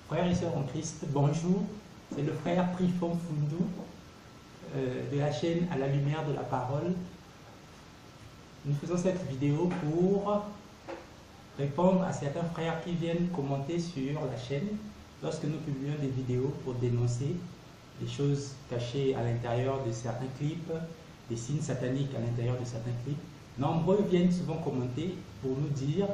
Frères et sœurs en Christ, bonjour. C'est le frère Trifon Fundou de la chaîne À la lumière de la parole. Nous faisons cette vidéo pour répondre à certains frères qui viennent commenter sur la chaîne lorsque nous publions des vidéos pour dénoncer des choses cachées à l'intérieur de certains clips, des signes sataniques à l'intérieur de certains clips. Nombreux viennent souvent commenter pour nous dire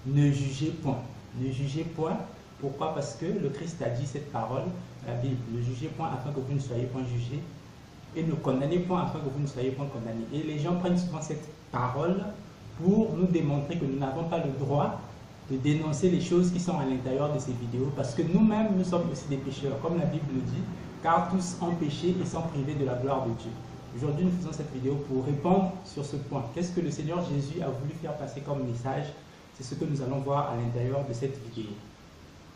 ne jugez point. Ne jugez point. Pourquoi? Parce que le Christ a dit cette parole, la Bible, ne jugez point afin que vous ne soyez point jugés, et ne condamnez point afin que vous ne soyez point condamnés. Et les gens prennent souvent cette parole pour nous démontrer que nous n'avons pas le droit de dénoncer les choses qui sont à l'intérieur de ces vidéos, parce que nous-mêmes, nous sommes aussi des pécheurs, comme la Bible le dit, car tous ont péché et sont privés de la gloire de Dieu. Aujourd'hui, nous faisons cette vidéo pour répondre sur ce point. Qu'est-ce que le Seigneur Jésus a voulu faire passer comme message? C'est ce que nous allons voir à l'intérieur de cette vidéo.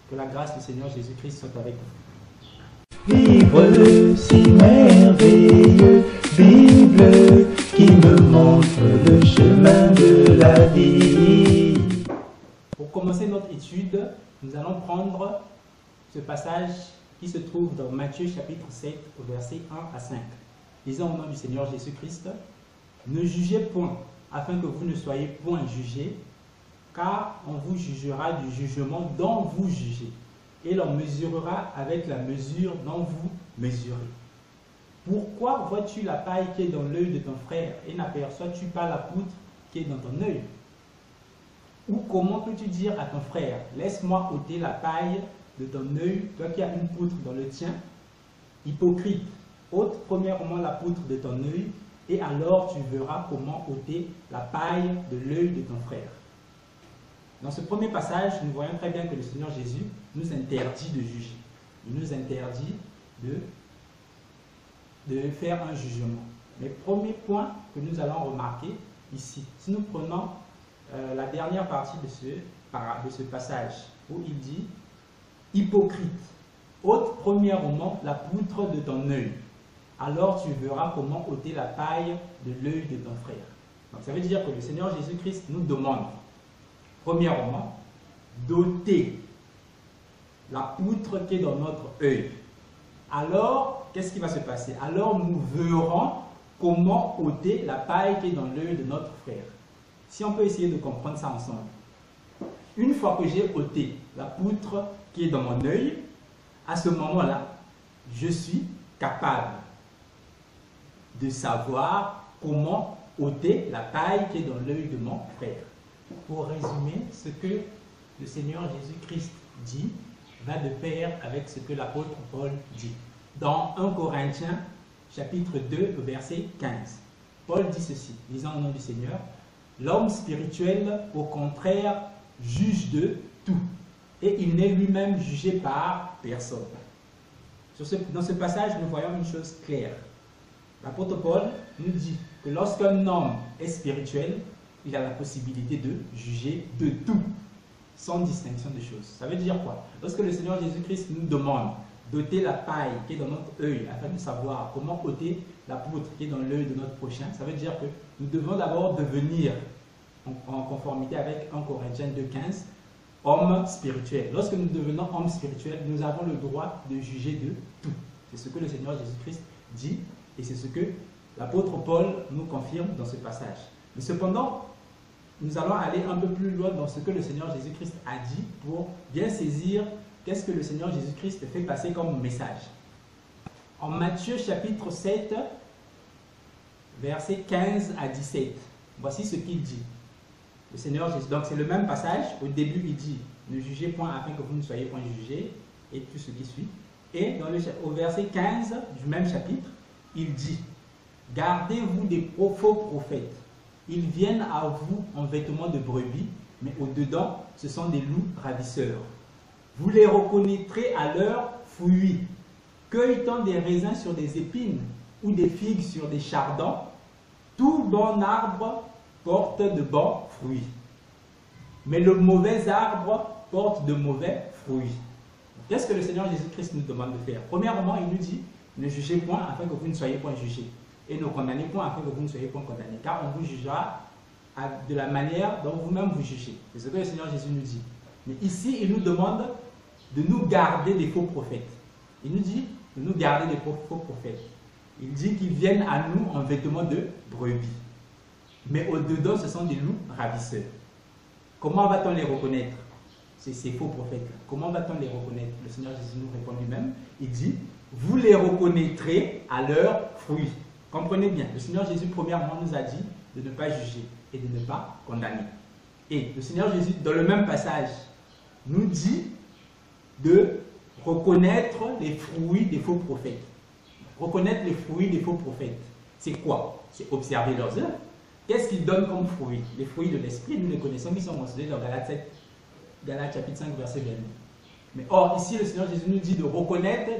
Que la grâce du Seigneur Jésus-Christ soit avec vous. Livre si merveilleux, Bible qui me montre le chemin de la vie. Pour commencer notre étude, nous allons prendre ce passage qui se trouve dans Matthieu chapitre 7 au verset 1 à 5. Lisons au nom du Seigneur Jésus-Christ. Ne jugez point, afin que vous ne soyez point jugés, car on vous jugera du jugement dont vous jugez, et l'on mesurera avec la mesure dont vous mesurez. Pourquoi vois-tu la paille qui est dans l'œil de ton frère, et n'aperçois-tu pas la poutre qui est dans ton œil? Ou comment peux-tu dire à ton frère, laisse-moi ôter la paille de ton œil, toi qui as une poutre dans le tien? Hypocrite, ôte premièrement la poutre de ton œil, et alors tu verras comment ôter la paille de l'œil de ton frère. Dans ce premier passage, nous voyons très bien que le Seigneur Jésus nous interdit de juger. Il nous interdit de faire un jugement. Mais premier point que nous allons remarquer ici, si nous prenons la dernière partie de ce passage, où il dit « Hypocrite, ôte premièrement la poutre de ton œil, alors tu verras comment ôter la paille de l'œil de ton frère. » Donc ça veut dire que le Seigneur Jésus-Christ nous demande premièrement, d'ôter la poutre qui est dans notre œil. Alors, qu'est-ce qui va se passer? Alors, nous verrons comment ôter la paille qui est dans l'œil de notre frère. Si on peut essayer de comprendre ça ensemble. Une fois que j'ai ôté la poutre qui est dans mon œil, à ce moment-là, je suis capable de savoir comment ôter la paille qui est dans l'œil de mon frère. Pour résumer, ce que le Seigneur Jésus-Christ dit va de pair avec ce que l'apôtre Paul dit. Dans 1 Corinthiens, chapitre 2, verset 15, Paul dit ceci, lisant au nom du Seigneur, « L'homme spirituel, au contraire, juge de tout, et il n'est lui-même jugé par personne. » Dans ce passage, nous voyons une chose claire. L'apôtre Paul nous dit que lorsqu'un homme est spirituel, il a la possibilité de juger de tout, sans distinction de choses. Ça veut dire quoi? Lorsque le Seigneur Jésus-Christ nous demande d'ôter la paille qui est dans notre œil, afin de savoir comment ôter la poutre qui est dans l'œil de notre prochain, ça veut dire que nous devons d'abord devenir, en conformité avec 1 Corinthiens 2,15, hommes spirituels. Lorsque nous devenons hommes spirituels, nous avons le droit de juger de tout. C'est ce que le Seigneur Jésus-Christ dit, et c'est ce que l'apôtre Paul nous confirme dans ce passage. Mais cependant, nous allons aller un peu plus loin dans ce que le Seigneur Jésus-Christ a dit pour bien saisir qu'est-ce que le Seigneur Jésus-Christ fait passer comme message. En Matthieu chapitre 7, versets 15 à 17, voici ce qu'il dit. Le Seigneur Jésus, donc c'est le même passage, au début il dit « Ne jugez point afin que vous ne soyez point jugés » et tout ce qui suit. Et au verset 15 du même chapitre, il dit « Gardez-vous des faux prophètes. Ils viennent à vous en vêtements de brebis, mais au-dedans, ce sont des loups ravisseurs. Vous les reconnaîtrez à leurs fruits. Cueille-t-on des raisins sur des épines ou des figues sur des chardons? Tout bon arbre porte de bons fruits. Mais le mauvais arbre porte de mauvais fruits. » Qu'est-ce que le Seigneur Jésus-Christ nous demande de faire? Premièrement, il nous dit, ne jugez point afin que vous ne soyez point jugés. Et ne condamnez point afin que vous ne soyez point condamnés, car on vous jugera de la manière dont vous-même vous jugez. C'est ce que le Seigneur Jésus nous dit. Mais ici, il nous demande de nous garder des faux prophètes. Il nous dit de nous garder des faux prophètes. Il dit qu'ils viennent à nous en vêtements de brebis. Mais au-dedans, ce sont des loups ravisseurs. Comment va-t-on les reconnaître, ces faux prophètes? Comment va-t-on les reconnaître? Le Seigneur Jésus nous répond lui-même. Il dit, vous les reconnaîtrez à leurs fruits. Comprenez bien, le Seigneur Jésus, premièrement, nous a dit de ne pas juger et de ne pas condamner. Et le Seigneur Jésus, dans le même passage, nous dit de reconnaître les fruits des faux prophètes. Reconnaître les fruits des faux prophètes, c'est quoi? C'est observer leurs œuvres. Qu'est-ce qu'ils donnent comme fruits? Les fruits de l'esprit, nous les connaissons, qui sont mentionnés dans Galates 7, Galates chapitre 5, verset 22. Mais or, ici, le Seigneur Jésus nous dit de reconnaître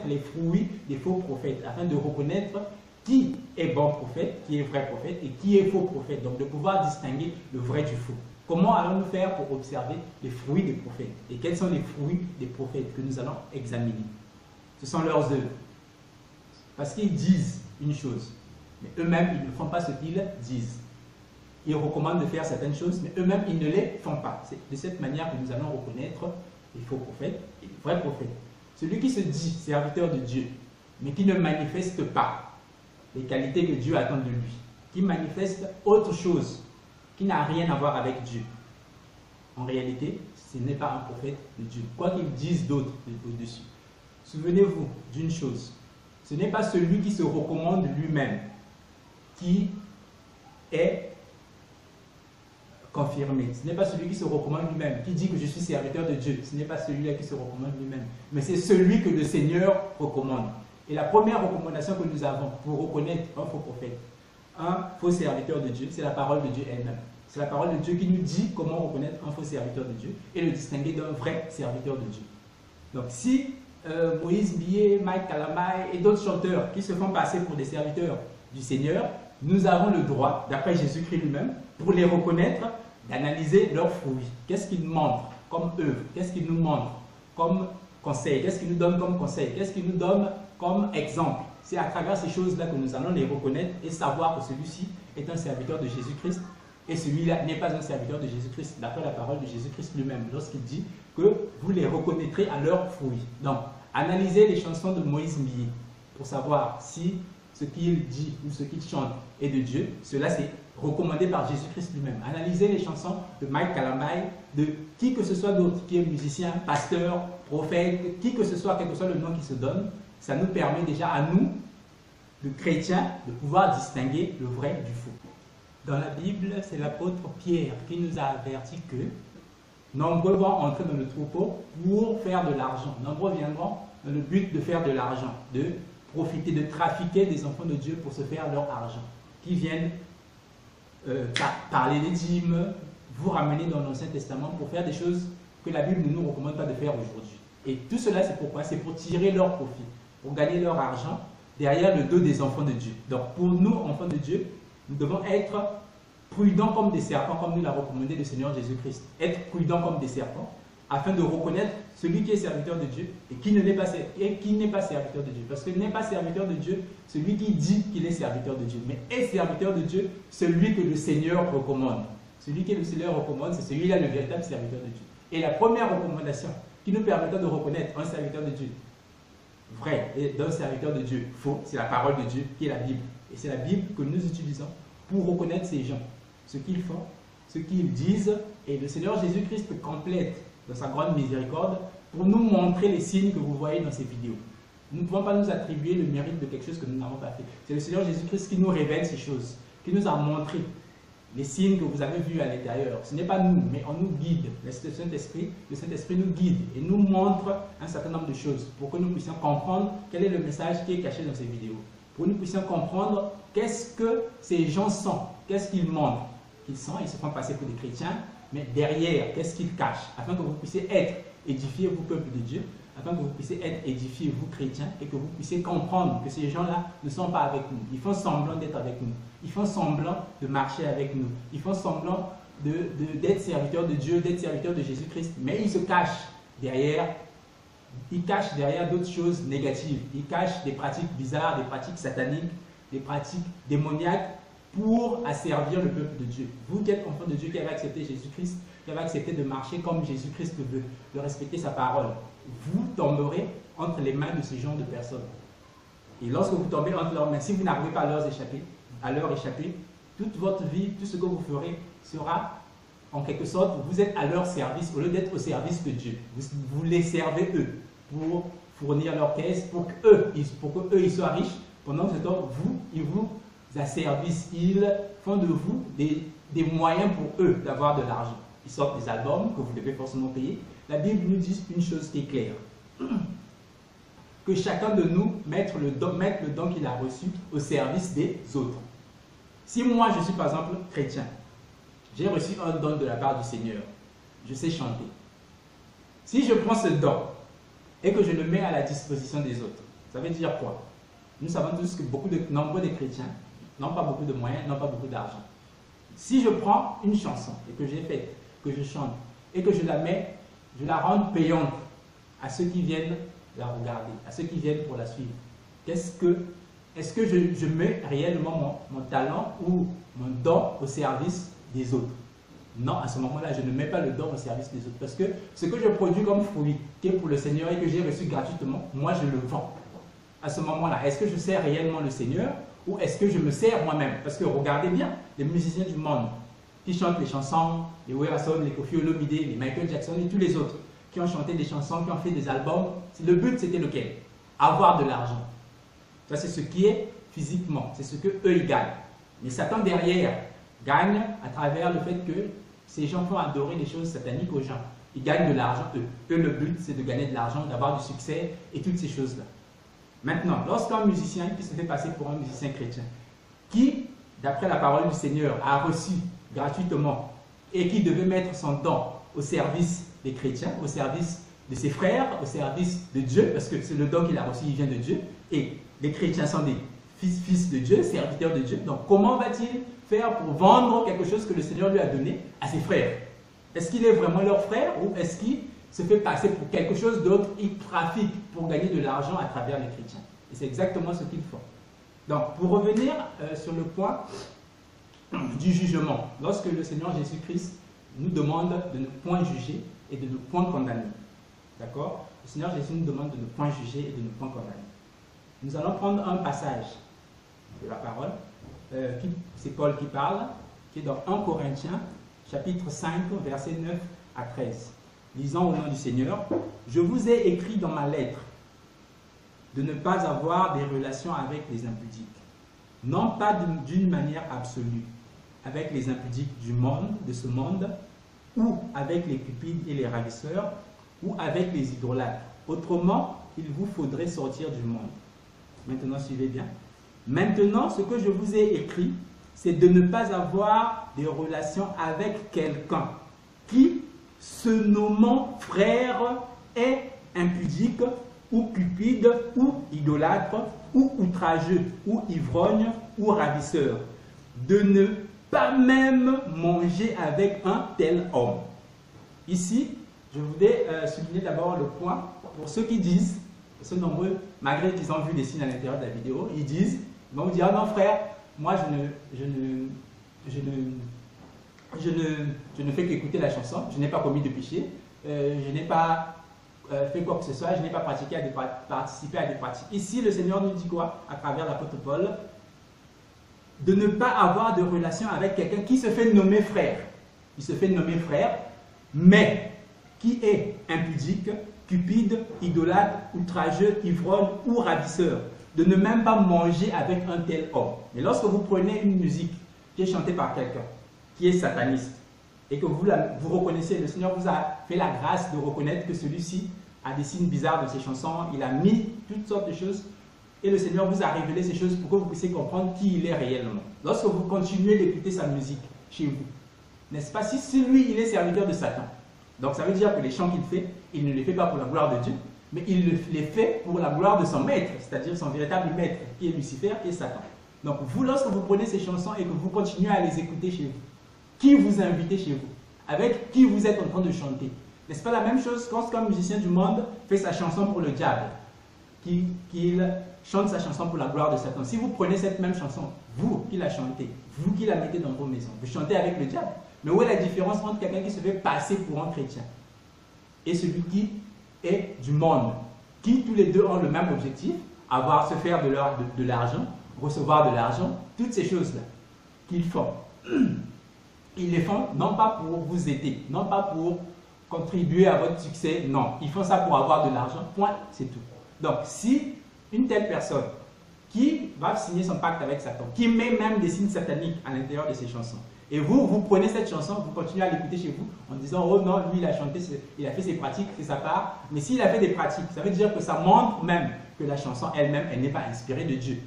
les fruits des faux prophètes, afin de reconnaître qui est bon prophète, qui est vrai prophète et qui est faux prophète. Donc, de pouvoir distinguer le vrai du faux. Comment allons-nous faire pour observer les fruits des prophètes? Et quels sont les fruits des prophètes que nous allons examiner? Ce sont leurs œuvres. Parce qu'ils disent une chose, mais eux-mêmes, ils ne font pas ce qu'ils disent. Ils recommandent de faire certaines choses, mais eux-mêmes, ils ne les font pas. C'est de cette manière que nous allons reconnaître les faux prophètes et les vrais prophètes. Celui qui se dit serviteur de Dieu, mais qui ne manifeste pas les qualités que Dieu attend de lui, qui manifeste autre chose, qui n'a rien à voir avec Dieu. En réalité, ce n'est pas un prophète de Dieu, quoi qu'il dise d'autre au-dessus. Souvenez-vous d'une chose, ce n'est pas celui qui se recommande lui-même qui est confirmé. Ce n'est pas celui qui se recommande lui-même, qui dit que je suis serviteur de Dieu. Ce n'est pas celui-là qui se recommande lui-même, mais c'est celui que le Seigneur recommande. Et la première recommandation que nous avons pour reconnaître un faux prophète, un faux serviteur de Dieu, c'est la parole de Dieu elle-même. C'est la parole de Dieu qui nous dit comment reconnaître un faux serviteur de Dieu et le distinguer d'un vrai serviteur de Dieu. Donc si Moïse Billet, Mike Kalamai et d'autres chanteurs qui se font passer pour des serviteurs du Seigneur, nous avons le droit, d'après Jésus-Christ lui-même, pour les reconnaître, d'analyser leurs fruits. Qu'est-ce qu'ils montrent comme œuvre? Qu'est-ce qu'ils nous montrent comme conseil? Qu'est-ce qu'ils nous donnent comme conseil? Qu'est-ce qu'ils nous donnent comme exemple? C'est à travers ces choses-là que nous allons les reconnaître et savoir que celui-ci est un serviteur de Jésus-Christ et celui-là n'est pas un serviteur de Jésus-Christ, d'après la parole de Jésus-Christ lui-même, lorsqu'il dit que vous les reconnaîtrez à leurs fruits. Donc, analysez les chansons de Moïse Billet pour savoir si ce qu'il dit ou ce qu'il chante est de Dieu. Cela, c'est recommandé par Jésus-Christ lui-même. Analysez les chansons de Mike Kalamai, de qui que ce soit d'autre, qui est musicien, pasteur, prophète, qui que ce soit, quel que soit le nom qui se donne. Ça nous permet déjà à nous, de chrétiens, de pouvoir distinguer le vrai du faux. Dans la Bible, c'est l'apôtre Pierre qui nous a averti que nombreux vont entrer dans le troupeau pour faire de l'argent. Nombreux viendront dans le but de faire de l'argent, de profiter, de trafiquer des enfants de Dieu pour se faire leur argent. Qui viennent parler des dîmes, vous ramener dans l'Ancien Testament pour faire des choses que la Bible ne nous recommande pas de faire aujourd'hui. Et tout cela, c'est pourquoi? C'est pour tirer leur profit, pour gagner leur argent derrière le dos des enfants de Dieu. Donc pour nous, enfants de Dieu, nous devons être prudents comme des serpents, comme nous l'a recommandé le Seigneur Jésus-Christ. Être prudents comme des serpents, afin de reconnaître celui qui est serviteur de Dieu et qui n'est pas serviteur de Dieu. Parce que n'est pas serviteur de Dieu celui qui dit qu'il est serviteur de Dieu, mais est serviteur de Dieu celui que le Seigneur recommande. Celui que le Seigneur recommande, c'est celui-là le véritable serviteur de Dieu. Et la première recommandation qui nous permettra de reconnaître un serviteur de Dieu vrai et d'un serviteur de Dieu faux, c'est la parole de Dieu qui est la Bible. Et c'est la Bible que nous utilisons pour reconnaître ces gens, ce qu'ils font, ce qu'ils disent. Et le Seigneur Jésus-Christ complète dans sa grande miséricorde pour nous montrer les signes que vous voyez dans ces vidéos. Nous ne pouvons pas nous attribuer le mérite de quelque chose que nous n'avons pas fait. C'est le Seigneur Jésus-Christ qui nous révèle ces choses, qui nous a montré les signes que vous avez vus à l'intérieur. Ce n'est pas nous, mais on nous guide. Le Saint-Esprit nous guide et nous montre un certain nombre de choses pour que nous puissions comprendre quel est le message qui est caché dans ces vidéos. Pour que nous puissions comprendre qu'est-ce que ces gens sont, qu'est-ce qu'ils montrent. Ils se font passer pour des chrétiens, mais derrière, qu'est-ce qu'ils cachent, afin que vous puissiez être édifiés, vous, peuple de Dieu, afin que vous puissiez être édifiés, vous, chrétiens, et que vous puissiez comprendre que ces gens-là ne sont pas avec nous. Ils font semblant d'être avec nous. Ils font semblant de marcher avec nous. Ils font semblant d'être serviteurs de Dieu, d'être serviteurs de Jésus-Christ, mais ils se cachent derrière. Ils cachent derrière d'autres choses négatives. Ils cachent des pratiques bizarres, des pratiques sataniques, des pratiques démoniaques pour asservir le peuple de Dieu. Vous qui êtes enfant de Dieu, qui avez accepté Jésus-Christ, qui avez accepté de marcher comme Jésus-Christ le veut, de respecter sa parole, vous tomberez entre les mains de ce genre de personnes. Et lorsque vous tombez entre leurs mains, si vous n'arrivez pas à leur échapper, toute votre vie, tout ce que vous ferez sera, en quelque sorte, vous êtes à leur service, au lieu d'être au service de Dieu. Vous les servez eux, pour fournir leur caisse, pour qu'eux ils soient riches. Pendant ce temps, ils vous asservissent, ils font de vous des moyens pour eux d'avoir de l'argent. Ils sortent des albums que vous devez forcément payer. La Bible nous dit une chose qui est claire. Que chacun de nous mette le don qu'il a reçu au service des autres. Si moi je suis par exemple chrétien, j'ai reçu un don de la part du Seigneur, je sais chanter. Si je prends ce don et que je le mets à la disposition des autres, ça veut dire quoi? Nous savons tous que nombreux de chrétiens n'ont pas beaucoup de moyens, n'ont pas beaucoup d'argent. Si je prends une chanson et que j'ai faite, que je chante et que je la rends payante à ceux qui viennent la regarder, à ceux qui viennent pour la suivre, est-ce que je mets réellement mon talent ou mon don au service des autres? Non, à ce moment-là, je ne mets pas le don au service des autres. Parce que ce que je produis comme fruit, qui est pour le Seigneur et que j'ai reçu gratuitement, moi je le vends. À ce moment-là, est-ce que je sers réellement le Seigneur ou est-ce que je me sers moi-même? Parce que regardez bien, les musiciens du monde qui chantent les chansons, les Werason, les Koffi Olomide, les Michael Jackson et tous les autres, qui ont chanté des chansons, qui ont fait des albums, le but c'était lequel? Avoir de l'argent. Ça c'est ce qui est physiquement, c'est ce que eux ils gagnent. Mais Satan derrière gagne à travers le fait que ces gens font adorer des choses sataniques aux gens. Ils gagnent de l'argent eux. Eux le but c'est de gagner de l'argent, d'avoir du succès et toutes ces choses-là. Maintenant, lorsqu'un musicien qui se fait passer pour un musicien chrétien, qui, d'après la parole du Seigneur, a reçu gratuitement et qui devait mettre son don au service des chrétiens, au service de ses frères, au service de Dieu, parce que c'est le don qu'il a reçu, il vient de Dieu, et les chrétiens sont des fils de Dieu, serviteurs de Dieu. Donc comment va-t-il faire pour vendre quelque chose que le Seigneur lui a donné à ses frères? Est-ce qu'il est vraiment leur frère ou est-ce qu'il se fait passer pour quelque chose d'autre? Il trafique pour gagner de l'argent à travers les chrétiens. Et c'est exactement ce qu'ils font. Donc pour revenir sur le point du jugement, lorsque le Seigneur Jésus-Christ nous demande de ne point juger et de ne point condamner. D'accord? Le Seigneur Jésus nous demande de ne point juger et de ne point condamner. Nous allons prendre un passage de la parole, c'est Paul qui parle, qui est dans 1 Corinthiens, chapitre 5, versets 9 à 13. Lisons au nom du Seigneur. « Je vous ai écrit dans ma lettre de ne pas avoir des relations avec les impudiques, non pas d'une manière absolue, avec les impudiques du monde, de ce monde, ou avec les cupides et les ravisseurs, ou avec les idolâtres. Autrement, il vous faudrait sortir du monde. » Maintenant, suivez bien. Maintenant, ce que je vous ai écrit, c'est de ne pas avoir des relations avec quelqu'un qui, se nommant frère, est impudique, ou cupide, ou idolâtre, ou outrageux, ou ivrogne, ou ravisseur. De ne pas même manger avec un tel homme. Ici, je voudrais souligner d'abord le point pour ceux qui disent, ceux nombreux, malgré qu'ils ont vu des signes à l'intérieur de la vidéo, ils vont vous dire, ah non frère, moi je ne fais qu'écouter la chanson, je n'ai pas commis de péché, je n'ai pas fait quoi que ce soit, je n'ai pas participé à des pratiques. Ici, le Seigneur nous dit quoi à travers l'apôtre Paul? De ne pas avoir de relation avec quelqu'un qui se fait nommer frère. Il se fait nommer frère, mais qui est impudique, cupide, idolâtre, outrageux, ivrogne ou ravisseur. De ne même pas manger avec un tel homme. Mais lorsque vous prenez une musique qui est chantée par quelqu'un qui est sataniste et que vous reconnaissez, le Seigneur vous a fait la grâce de reconnaître que celui-ci a des signes bizarres dans ses chansons, il a mis toutes sortes de choses et le Seigneur vous a révélé ces choses pour que vous puissiez comprendre qui il est réellement. Lorsque vous continuez d'écouter sa musique chez vous, n'est-ce pas, si lui il est serviteur de Satan, donc ça veut dire que les chants qu'il fait, il ne les fait pas pour la gloire de Dieu, mais il les fait pour la gloire de son maître, c'est-à-dire son véritable maître, qui est Lucifer, qui est Satan. Donc vous, lorsque vous prenez ces chansons et que vous continuez à les écouter chez vous, qui vous a invité chez vous? Avec qui vous êtes en train de chanter? N'est-ce pas la même chose quand un musicien du monde fait sa chanson pour le diable, qu'il chante sa chanson pour la gloire de Satan. Si vous prenez cette même chanson, vous qui la chantez, vous qui la mettez dans vos maisons, vous chantez avec le diable. Mais où est la différence entre quelqu'un qui se fait passer pour un chrétien et celui qui est du monde, qui tous les deux ont le même objectif, se faire de l'argent, recevoir de l'argent, toutes ces choses-là qu'ils font. Ils les font non pas pour vous aider, non pas pour contribuer à votre succès, non. Ils font ça pour avoir de l'argent, point, c'est tout. Donc, si une telle personne qui va signer son pacte avec Satan, qui met même des signes sataniques à l'intérieur de ses chansons, et vous prenez cette chanson, vous continuez à l'écouter chez vous en disant « Oh non, lui il a chanté, il a fait ses pratiques, c'est sa part. » Mais s'il a fait des pratiques, ça veut dire que ça montre même que la chanson elle-même, elle n'est pas inspirée de Dieu,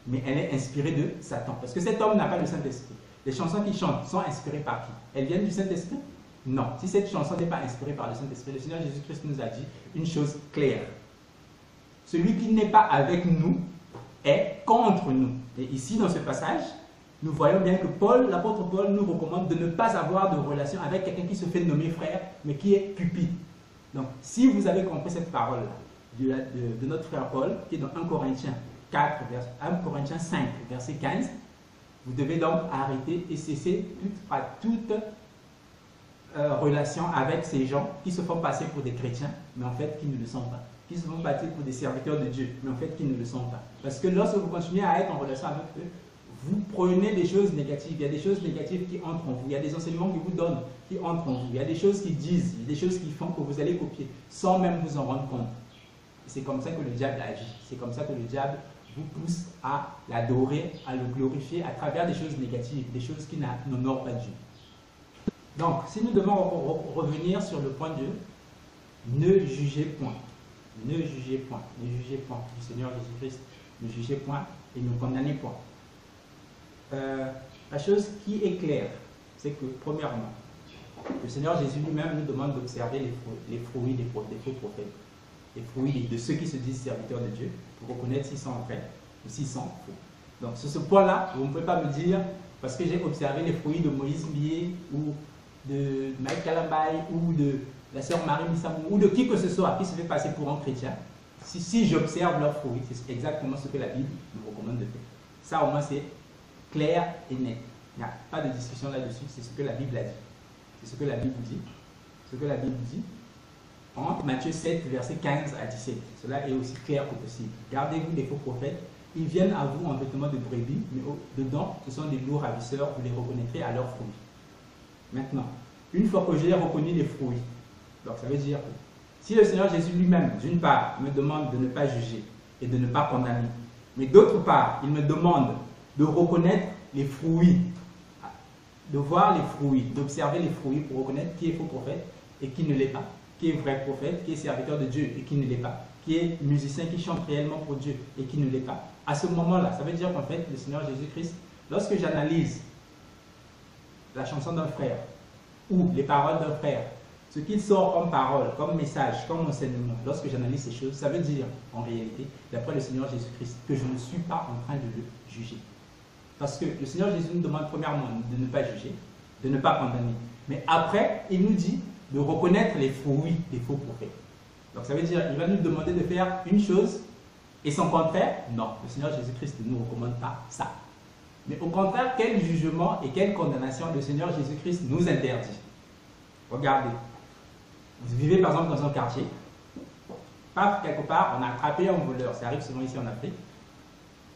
mais elle est inspirée de Satan. Parce que cet homme n'a pas le Saint-Esprit. Les chansons qu'il chante sont inspirées par qui? Elles viennent du Saint-Esprit? Non. Si cette chanson n'est pas inspirée par le Saint-Esprit, le Seigneur Jésus-Christ nous a dit une chose claire. Celui qui n'est pas avec nous est contre nous. Et ici, dans ce passage, nous voyons bien que l'apôtre Paul nous recommande de ne pas avoir de relation avec quelqu'un qui se fait nommer frère, mais qui est cupide. Donc, si vous avez compris cette parole-là de notre frère Paul, qui est dans 1 Corinthiens 5, verset 15, vous devez donc arrêter et cesser toute relation avec ces gens qui se font passer pour des chrétiens, mais en fait qui ne le sont pas. Qui se font passer pour des serviteurs de Dieu, mais en fait qui ne le sont pas. Parce que lorsque vous continuez à être en relation avec eux, vous prenez des choses négatives. Il y a des choses négatives qui entrent en vous. Il y a des enseignements qui vous donnent, qui entrent en vous. Il y a des choses qui disent, il y a des choses qui font que vous allez copier, sans même vous en rendre compte. C'est comme ça que le diable agit. C'est comme ça que le diable vous pousse à l'adorer, à le glorifier à travers des choses négatives, des choses qui n'honorent pas Dieu. Donc, si nous devons revenir sur le point de ne jugez point. Ne jugez point, ne jugez point du Seigneur Jésus-Christ, ne jugez point et ne condamnez point. La chose qui est claire, c'est que, premièrement, le Seigneur Jésus lui-même nous demande d'observer les fruits des faux prophètes, les fruits de ceux qui se disent serviteurs de Dieu, pour reconnaître s'ils sont vrais ou s'ils sont faux. Donc, sur ce point-là, vous ne pouvez pas me dire, parce que j'ai observé les fruits de Moïse Mbié ou de Mike Kalambay ou de la sœur Marie Missamou ou de qui que ce soit qui se fait passer pour un chrétien, si j'observe leurs fruits, c'est exactement ce que la Bible nous recommande de faire. Ça, au moins, c'est clair et net. Il n'y a pas de discussion là-dessus, c'est ce que la Bible a dit. C'est ce que la Bible dit. Ce que la Bible dit en Matthieu 7, versets 15 à 17. Cela est aussi clair que possible. Gardez-vous des faux prophètes. Ils viennent à vous en vêtements de brebis, mais dedans, ce sont des loups ravisseurs. Vous les reconnaîtrez à leurs fruits. Maintenant, une fois que j'ai reconnu les fruits, donc ça veut dire que si le Seigneur Jésus lui-même, d'une part, me demande de ne pas juger et de ne pas condamner, mais d'autre part, il me demande de reconnaître les fruits, de voir les fruits, d'observer les fruits pour reconnaître qui est faux prophète et qui ne l'est pas, qui est vrai prophète, qui est serviteur de Dieu et qui ne l'est pas, qui est musicien qui chante réellement pour Dieu et qui ne l'est pas. À ce moment-là, ça veut dire qu'en fait, le Seigneur Jésus-Christ, lorsque j'analyse la chanson d'un frère ou les paroles d'un frère, ce qu'il sort comme parole, comme message, comme enseignement, lorsque j'analyse ces choses, ça veut dire, en réalité, d'après le Seigneur Jésus-Christ, que je ne suis pas en train de le juger. Parce que le Seigneur Jésus nous demande premièrement de ne pas juger, de ne pas condamner. Mais après, il nous dit de reconnaître les fruits des faux prophètes. Donc ça veut dire, il va nous demander de faire une chose et son contraire. Non, le Seigneur Jésus-Christ ne nous recommande pas ça. Mais au contraire, quel jugement et quelle condamnation le Seigneur Jésus-Christ nous interdit. Regardez. Vous vivez par exemple dans un quartier, paf, quelque part, on a attrapé un voleur, ça arrive souvent ici en Afrique,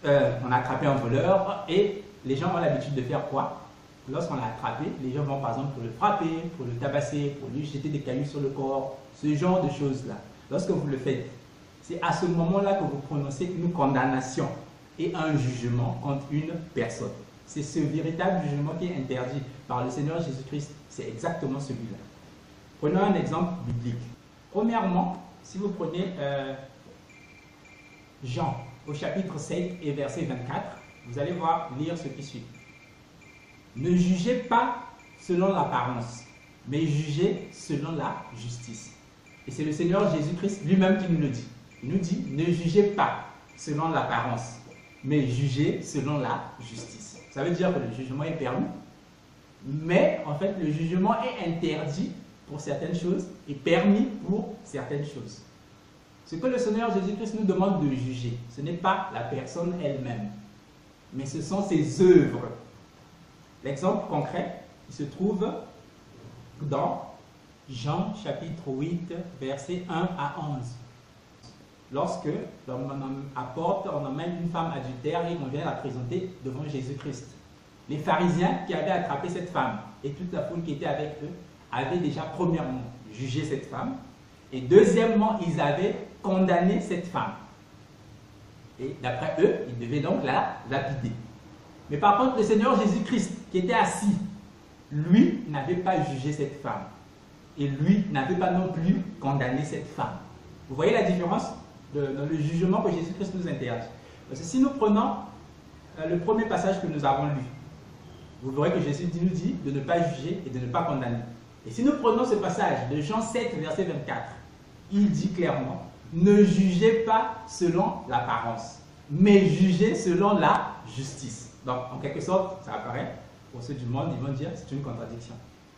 on a attrapé un voleur et les gens ont l'habitude de faire quoi? Lorsqu'on l'a attrapé, les gens vont par exemple pour le frapper, pour le tabasser, pour lui jeter des cailloux sur le corps, ce genre de choses-là. Lorsque vous le faites, c'est à ce moment-là que vous prononcez une condamnation et un jugement contre une personne. C'est ce véritable jugement qui est interdit par le Seigneur Jésus-Christ, c'est exactement celui-là. Prenons un exemple biblique. Premièrement, si vous prenez Jean au chapitre 7 et verset 24, vous allez voir lire ce qui suit. Ne jugez pas selon l'apparence, mais jugez selon la justice. Et c'est le Seigneur Jésus-Christ lui-même qui nous le dit. Il nous dit, ne jugez pas selon l'apparence, mais jugez selon la justice. Ça veut dire que le jugement est permis, mais en fait le jugement est interdit pour certaines choses et permis pour certaines choses. Ce que le Seigneur Jésus-Christ nous demande de juger, ce n'est pas la personne elle-même, mais ce sont ses œuvres. L'exemple concret, il se trouve dans Jean chapitre 8, versets 1 à 11. Lorsque on emmène une femme adultère et qu'on vient la présenter devant Jésus-Christ. Les pharisiens qui avaient attrapé cette femme et toute la foule qui était avec eux avaient déjà premièrement jugé cette femme et deuxièmement, ils avaient condamné cette femme. Et d'après eux, ils devaient donc la lapider. Mais par contre, le Seigneur Jésus-Christ qui était assis, lui n'avait pas jugé cette femme. Et lui n'avait pas non plus condamné cette femme. Vous voyez la différence dans le jugement que Jésus-Christ nous interdit. Parce que si nous prenons le premier passage que nous avons lu, vous verrez que Jésus nous dit de ne pas juger et de ne pas condamner. Et si nous prenons ce passage de Jean 7, verset 24, il dit clairement, ne jugez pas selon l'apparence, mais jugez selon la justice. Donc, en quelque sorte, ça apparaît, pour ceux du monde, ils vont dire c'est une contradiction.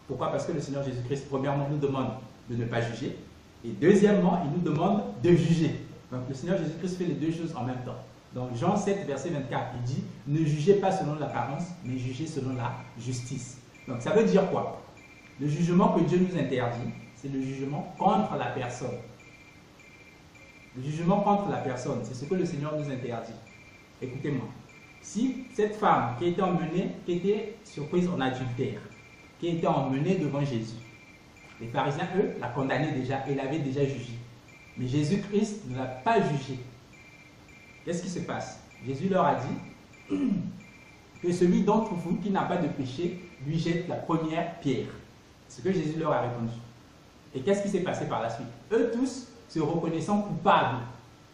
Pourquoi? Parce que le Seigneur Jésus-Christ, premièrement, nous demande de ne pas juger, et deuxièmement, il nous demande de juger. Donc, le Seigneur Jésus-Christ fait les deux choses en même temps. Donc, Jean 7, verset 24, il dit, ne jugez pas selon l'apparence, mais jugez selon la justice. Donc, ça veut dire quoi? Le jugement que Dieu nous interdit, c'est le jugement contre la personne. Le jugement contre la personne, c'est ce que le Seigneur nous interdit. Écoutez-moi. Si cette femme qui était surprise en adultère, qui était emmenée devant Jésus, les pharisiens, eux, la condamnaient déjà et l'avaient déjà jugée. Mais Jésus-Christ ne l'a pas jugée. Qu'est-ce qui se passe? Jésus leur a dit que celui d'entre vous qui n'a pas de péché lui jette la première pierre. C'est ce que Jésus leur a répondu. Et qu'est-ce qui s'est passé par la suite? Eux tous, se reconnaissant coupables,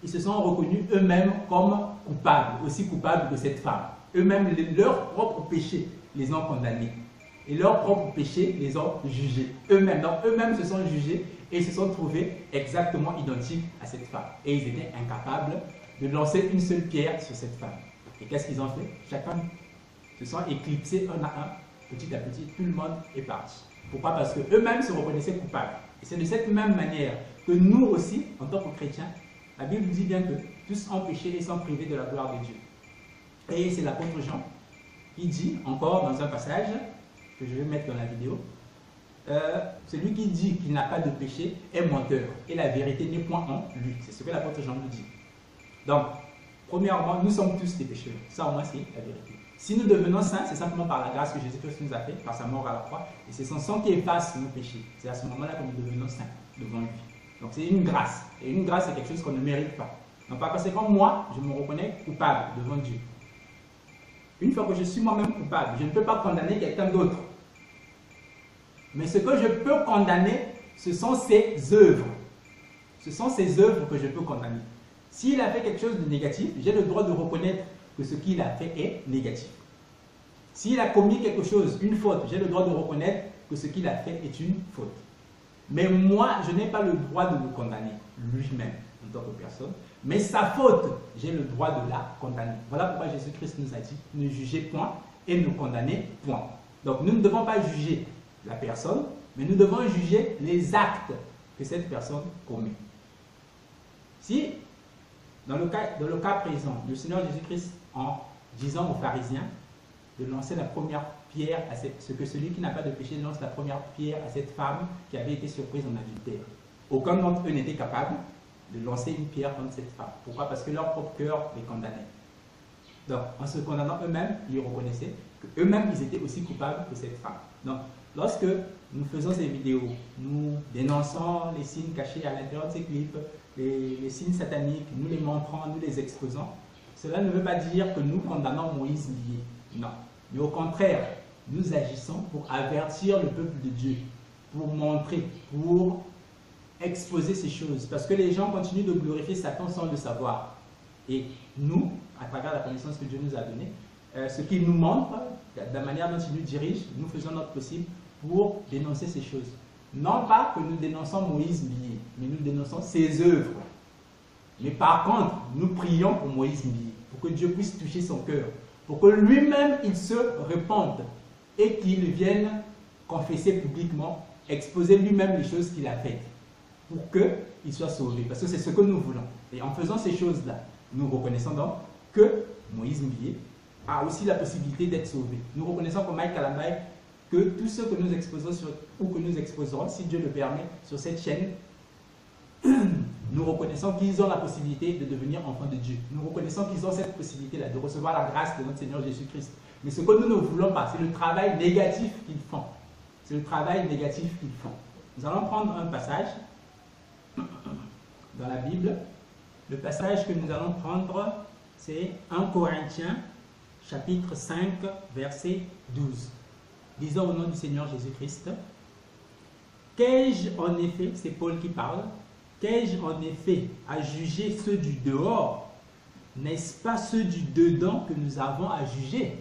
ils se sont reconnus eux-mêmes comme coupables, aussi coupables que cette femme. Eux-mêmes, leurs propres péchés les ont condamnés. Et leurs propres péchés les ont jugés. Eux-mêmes, donc eux-mêmes se sont jugés et se sont trouvés exactement identiques à cette femme. Et ils étaient incapables de lancer une seule pierre sur cette femme. Et qu'est-ce qu'ils ont fait? Chacun se sont éclipsés un à un, petit à petit, tout le monde est parti. Pourquoi? Parce qu'eux-mêmes se reconnaissaient coupables. Et c'est de cette même manière que nous aussi, en tant que chrétiens, la Bible dit bien que tous ont péché et sont privés de la gloire de Dieu. Et c'est l'apôtre Jean qui dit encore dans un passage que je vais mettre dans la vidéo, celui qui dit qu'il n'a pas de péché est menteur et la vérité n'est point en lui. C'est ce que l'apôtre Jean nous dit. Donc, premièrement, nous sommes tous des pécheurs. Ça au moins c'est la vérité. Si nous devenons saints, c'est simplement par la grâce que Jésus-Christ nous a fait, par sa mort à la croix. Et c'est son sang qui efface nos péchés. C'est à ce moment-là que nous devenons saints devant lui. Donc c'est une grâce. Et une grâce, c'est quelque chose qu'on ne mérite pas. Donc par conséquent, moi, je me reconnais coupable devant Dieu. Une fois que je suis moi-même coupable, je ne peux pas condamner quelqu'un d'autre. Mais ce que je peux condamner, ce sont ses œuvres. Ce sont ses œuvres que je peux condamner. S'il a fait quelque chose de négatif, j'ai le droit de reconnaître que ce qu'il a fait est négatif. S'il a commis quelque chose, une faute, j'ai le droit de reconnaître que ce qu'il a fait est une faute. Mais moi, je n'ai pas le droit de le condamner lui-même en tant que personne. Mais sa faute, j'ai le droit de la condamner. Voilà pourquoi Jésus-Christ nous a dit, ne jugez point et ne condamnez point. Donc nous ne devons pas juger la personne, mais nous devons juger les actes que cette personne commet. Si, dans le cas présent, le Seigneur Jésus-Christ, en disant aux pharisiens de lancer la première pierre à ce que celui qui n'a pas de péché lance la première pierre à cette femme qui avait été surprise en adultère. Aucun d'entre eux n'était capable de lancer une pierre contre cette femme. Pourquoi? Parce que leur propre cœur les condamnait. Donc, en se condamnant eux-mêmes, ils reconnaissaient qu'eux-mêmes, ils étaient aussi coupables que cette femme. Donc, lorsque nous faisons ces vidéos, nous dénonçons les signes cachés à l'intérieur de ces clips, les signes sataniques, nous les montrons, nous les exposons, cela ne veut pas dire que nous condamnons Moïse lié. Non. Mais au contraire, nous agissons pour avertir le peuple de Dieu, pour montrer, pour exposer ces choses. Parce que les gens continuent de glorifier Satan sans le savoir. Et nous, à travers la connaissance que Dieu nous a donnée, ce qu'il nous montre, la manière dont il nous dirige, nous faisons notre possible pour dénoncer ces choses. Non pas que nous dénonçons Moïse lié, mais nous dénonçons ses œuvres. Mais par contre, nous prions pour Moïse lié, pour que Dieu puisse toucher son cœur, pour que lui-même il se repente et qu'il vienne confesser publiquement, exposer lui-même les choses qu'il a faites. pour qu'ils soient sauvés, parce que c'est ce que nous voulons. Et en faisant ces choses-là, nous reconnaissons donc que Moïse Mbié a aussi la possibilité d'être sauvé. Nous reconnaissons comme Mike Kalamai que tous ceux que nous exposons ou que nous exposerons, si Dieu le permet, sur cette chaîne, nous reconnaissons qu'ils ont la possibilité de devenir enfants de Dieu. Nous reconnaissons qu'ils ont cette possibilité-là de recevoir la grâce de notre Seigneur Jésus-Christ. Mais ce que nous ne voulons pas, c'est le travail négatif qu'ils font. C'est le travail négatif qu'ils font. Nous allons prendre un passage dans la Bible. Le passage que nous allons prendre, c'est 1 Corinthiens, chapitre 5, verset 12. Disons au nom du Seigneur Jésus-Christ. Qu'ai-je en effet, c'est Paul qui parle, qu'ai-je en effet à juger ceux du dehors? N'est-ce pas ceux du dedans que nous avons à juger?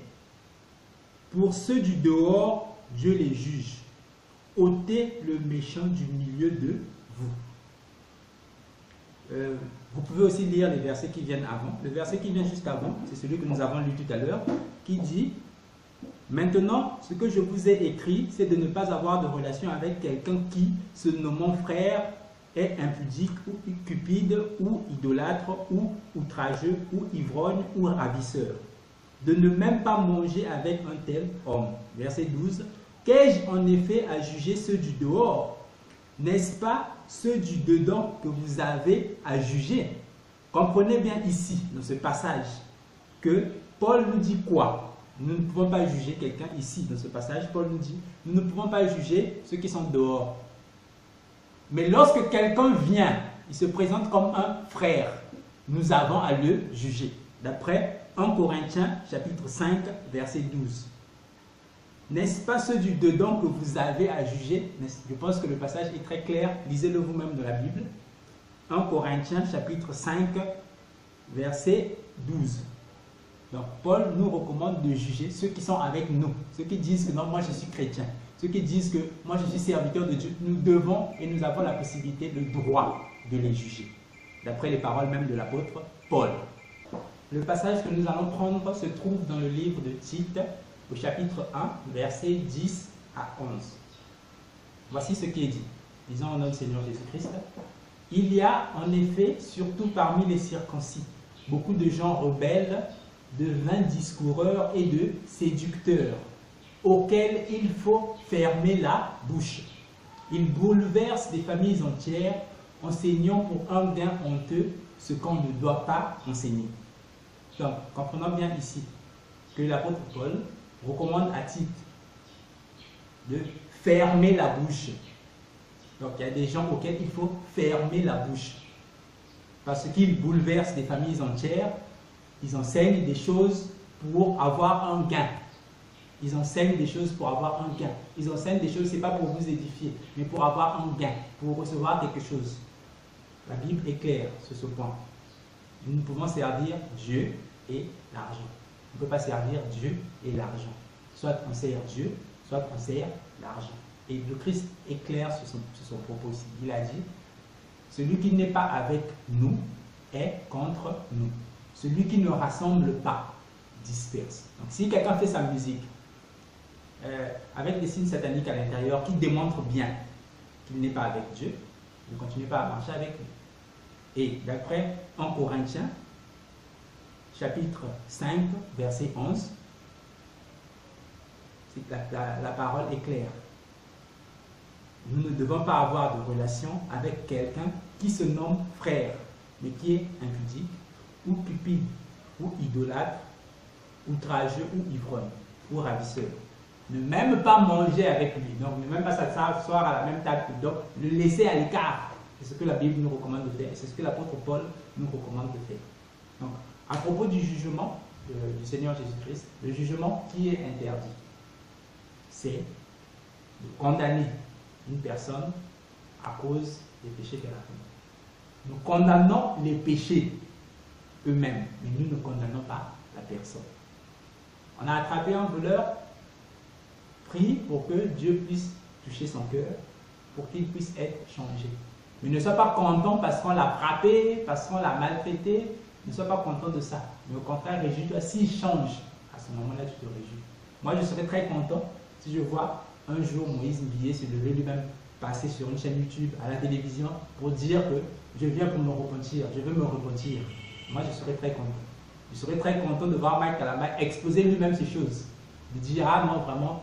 Pour ceux du dehors, Dieu les juge. Ôtez le méchant du milieu de vous. Vous pouvez aussi lire les versets qui viennent avant. Le verset qui vient juste avant, c'est celui que nous avons lu tout à l'heure, qui dit: maintenant, ce que je vous ai écrit, c'est de ne pas avoir de relation avec quelqu'un qui, se nommant frère, est impudique ou cupide ou idolâtre ou outrageux ou ivrogne ou ravisseur. De ne même pas manger avec un tel homme. Verset 12. Qu'ai-je en effet à juger ceux du dehors? N'est-ce pas ceux du dedans que vous avez à juger? Comprenez bien ici, dans ce passage, que Paul nous dit quoi? Nous ne pouvons pas juger quelqu'un ici, dans ce passage. Paul nous dit, nous ne pouvons pas juger ceux qui sont dehors. Mais lorsque quelqu'un vient, il se présente comme un frère, nous avons à le juger. D'après 1 Corinthiens, chapitre 5, verset 12. N'est-ce pas ceux du dedans que vous avez à juger? Je pense que le passage est très clair. Lisez-le vous-même dans la Bible. 1 Corinthiens, chapitre 5, verset 12. Donc, Paul nous recommande de juger ceux qui sont avec nous. Ceux qui disent que non, moi je suis chrétien. Ceux qui disent que moi je suis serviteur de Dieu. Nous devons et nous avons la possibilité, le droit de les juger. D'après les paroles même de l'apôtre Paul. Le passage que nous allons prendre se trouve dans le livre de Tite, au chapitre 1, versets 10 à 11. Voici ce qui est dit. Disons au nom du Seigneur Jésus-Christ. Il y a en effet, surtout parmi les circoncis, beaucoup de gens rebelles, de vains discoureurs et de séducteurs, auxquels il faut fermer la bouche. Ils bouleversent des familles entières, enseignant pour un gain honteux ce qu'on ne doit pas enseigner. Donc, comprenons bien ici que l'apôtre Paul recommande à Tite de fermer la bouche. Donc, il y a des gens auxquels il faut fermer la bouche. Parce qu'ils bouleversent des familles entières, ils enseignent des choses pour avoir un gain. Ils enseignent des choses pour avoir un gain. Ils enseignent des choses, ce n'est pas pour vous édifier, mais pour avoir un gain, pour recevoir quelque chose. La Bible est claire sur ce point. Nous pouvons servir Dieu et l'argent. On ne peut pas servir Dieu et l'argent. Soit on sert Dieu, soit on sert l'argent. Et le Christ est clair sur son propos ici. Il a dit, celui qui n'est pas avec nous est contre nous. Celui qui ne rassemble pas disperse. Donc si quelqu'un fait sa musique avec des signes sataniques à l'intérieur qui démontrent bien qu'il n'est pas avec Dieu, ne continuez pas à marcher avec lui. Et d'après 1 Corinthiens, chapitre 5, verset 11, la parole est claire. Nous ne devons pas avoir de relation avec quelqu'un qui se nomme frère, mais qui est impudique, ou cupide, ou idolâtre, outrageux, ou ivrogne, ou ravisseur. Ne même pas manger avec lui, donc ne même pas s'asseoir à la même table, donc le laisser à l'écart. C'est ce que la Bible nous recommande de faire, et c'est ce que l'apôtre Paul nous recommande de faire. Donc, à propos du jugement du Seigneur Jésus-Christ, le jugement qui est interdit, c'est de condamner une personne à cause des péchés qu'elle a commis. Nous condamnons les péchés eux-mêmes, mais nous ne condamnons pas la personne. On a attrapé un voleur, prie pour que Dieu puisse toucher son cœur, pour qu'il puisse être changé. Mais ne sois pas content parce qu'on l'a frappé, parce qu'on l'a maltraité, ne sois pas content de ça. Mais au contraire, réjouis-toi. S'il change, à ce moment-là, tu te réjouis. Moi, je serais très content si je vois un jour Moïse Mbié se lever lui-même passer sur une chaîne YouTube, à la télévision, pour dire que je viens pour me repentir, je veux me repentir. Moi, je serais très content. Je serais très content de voir Mike Calamai exposer lui-même ces choses. De dire, ah non, vraiment,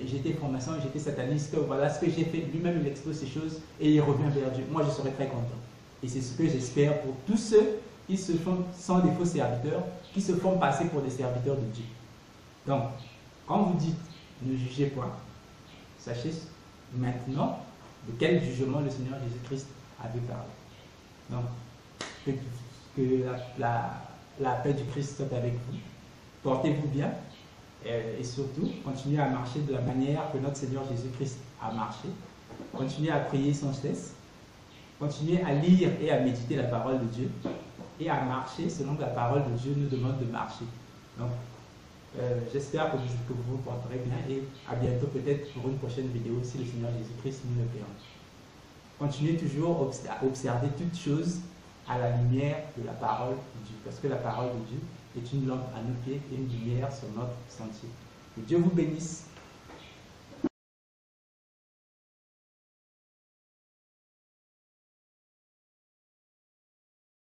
j'étais franc-maçon, j'étais sataniste, voilà ce que j'ai fait. Lui-même, il expose ces choses et il revient vers Dieu. Moi, je serais très content. Et c'est ce que j'espère pour tous ceux qui se font, sans des faux serviteurs, qui se font passer pour des serviteurs de Dieu. Donc, quand vous dites, ne jugez point, sachez maintenant de quel jugement le Seigneur Jésus-Christ avait parlé. Donc, que la paix du Christ soit avec vous. Portez-vous bien et surtout, continuez à marcher de la manière que notre Seigneur Jésus-Christ a marché. Continuez à prier sans cesse. Continuez à lire et à méditer la parole de Dieu et à marcher selon que la parole de Dieu nous demande de marcher. Donc, j'espère que vous vous porterez bien et à bientôt peut-être pour une prochaine vidéo si le Seigneur Jésus-Christ nous le permet. Continuez toujours à observer toutes choses à la lumière de la parole de Dieu, parce que la parole de Dieu est une lampe à nos pieds et une lumière sur notre sentier. Que Dieu vous bénisse.